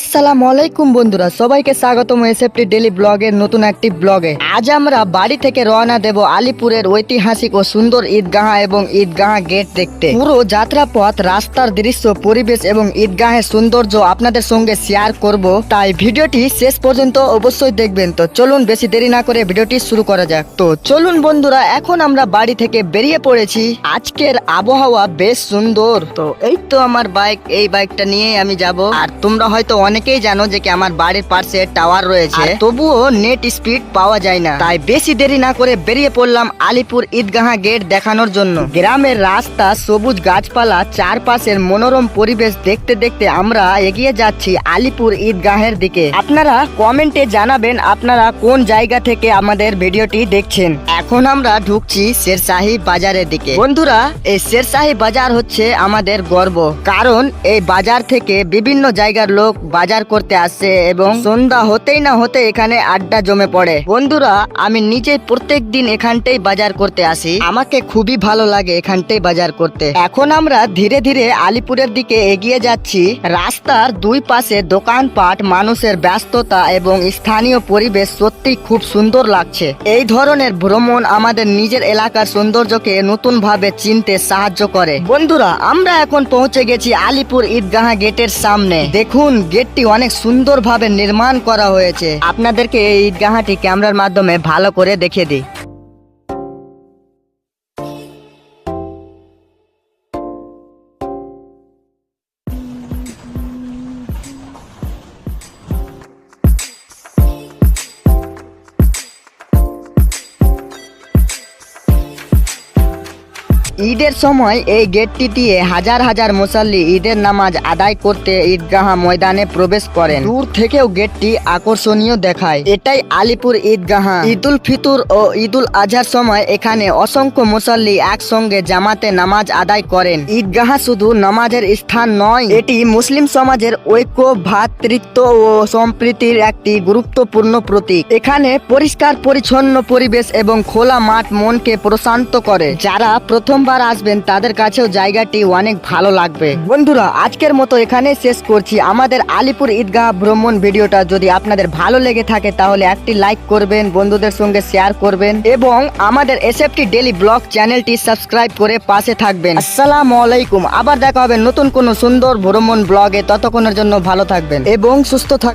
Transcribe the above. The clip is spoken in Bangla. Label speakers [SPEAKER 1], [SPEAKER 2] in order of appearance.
[SPEAKER 1] আসসালামু আলাইকুম বন্ধুরা, সবাইকে স্বাগতম এসএফটি ডেইলি ব্লগের নতুন একটি ব্লগে। আজ আমরা বাড়ি থেকে রওনা দেব আলিপুরের ঐতিহাসিক ও সুন্দর ঈদগাহ এবং ঈদগাহ গেট দেখতে। পুরো যাত্রাপথ, রাস্তার দৃশ্য, পরিবেশ এবং ঈদগাহের সৌন্দর্য আপনাদের সঙ্গে শেয়ার করব, তাই ভিডিওটি শেষ পর্যন্ত অবশ্যই দেখবেন। তো চলুন বেশি দেরি না করে ভিডিওটি শুরু করা যাক। তো চলুন বন্ধুরা, এখন আমরা বাড়ি থেকে বেরিয়ে পড়েছি। আজকের আবহাওয়া বেশ সুন্দর। তো এই তো আমার বাইক, এই বাইকটা নিয়ে আমি যাব। আর তোমরা হয়তো অনেকেই জানো যে কি আমার বাড়ির পাশে টাওয়ার রয়েছে, তবুও নেট স্পিড পাওয়া যায় না। তাই বেশি দেরি না করে বেরিয়ে পড়লাম আলিপুর ঈদগাহ গেট দেখানোর জন্য। গ্রামের রাস্তা, সবুজ গাছপালা, চারপাশের মনোরম পরিবেশ দেখতে দেখতে আমরা এগিয়ে যাচ্ছি আলিপুর ঈদগাহের দিকে। আপনারা কমেন্টে জানাবেন আপনারা কোন জায়গা থেকে আমাদের ভিডিওটি দেখছেন। এখন আমরা ঢুকছি শেরশাহী বাজারের দিকে। বন্ধুরা, এই শেরশাহী বাজার হচ্ছে আমাদের গর্ব, কারণ এই বাজার থেকে বিভিন্ন জায়গার লোক বাজার করতে আসে এবং সন্ধ্যা হতেই না হতে এখানে আড্ডা জমে পড়ে। বন্ধুরা, আমি নিজে প্রত্যেক দিন এখানটাই বাজার করতে আসি। আমাকে খুবই ভালো লাগে এখানটাই বাজার করতে। এখন আমরা ধীরে ধীরে আলিপুরের দিকে এগিয়ে যাচ্ছি। রাস্তার দুই পাশে দোকানপাট, মানুষের ব্যস্ততা এবং স্থানীয় পরিবেশ সত্যি খুব সুন্দর লাগছে। এই ধরনের ভ্রমণ আমাদের নিজের এলাকার সৌন্দর্যকে নতুন ভাবে চিনতে সাহায্য করে। বন্ধুরা, আমরা এখন পৌঁছে গেছি আলিপুর ঈদগাহ গেটের সামনে। দেখুন, গেটটি অনেক সুন্দর ভাবে নির্মাণ করা হয়েছে। আপনাদেরকে এই ঈদগাহটি ক্যামেরার মাধ্যমে ভালো করে দেখিয়ে দিই। ঈদের সময় এই গেটটি দিয়ে হাজার হাজার মুসাল্লি ঈদের নামাজ আদায় করতে ঈদগাহ ময়দানে প্রবেশ করেন। দূর থেকেও গেটটি আকর্ষণীয় দেখায়। এটাই আলিপুর ঈদগাহ। ঈদুল ফিতর ও ঈদুল আজহার সময় এখানে অসংখ্য মুসাল্লি একসঙ্গে জামাতে নামাজ আদায় করেন। ঈদগাহ শুধু নামাজের স্থান নয়, এটি মুসলিম সমাজের ঐক্য, ভ্রাতৃত্ব ও সম্প্রীতির একটি গুরুত্বপূর্ণ প্রতীক। এখানে পরিষ্কার পরিচ্ছন্ন পরিবেশ এবং খোলা মাঠ মনকে প্রশান্ত করে। যারা প্রথমবার আসবেন তাদের কাছেও জায়গাটি অনেক ভালো লাগবে। বন্ধুরা, আজকের মতো এখানে শেষ করছি আমাদের আলিপুর ঈদগাহ ভ্রমণ ভিডিওটা। যদি আপনাদের ভালো লেগে থাকে তাহলে একটি লাইক করবেন, বন্ধুদের সঙ্গে শেয়ার করবেন এবং আমাদের এসএফটি ডেইলি ব্লগ চ্যানেলটি সাবস্ক্রাইব করে পাশে থাকবেন। আসসালামু আলাইকুম। আবার দেখা হবে নতুন কোনো সুন্দর ভ্রমণ ব্লগে। ততক্ষণের জন্য ভালো থাকবেন এবং সুস্থ থাকবেন।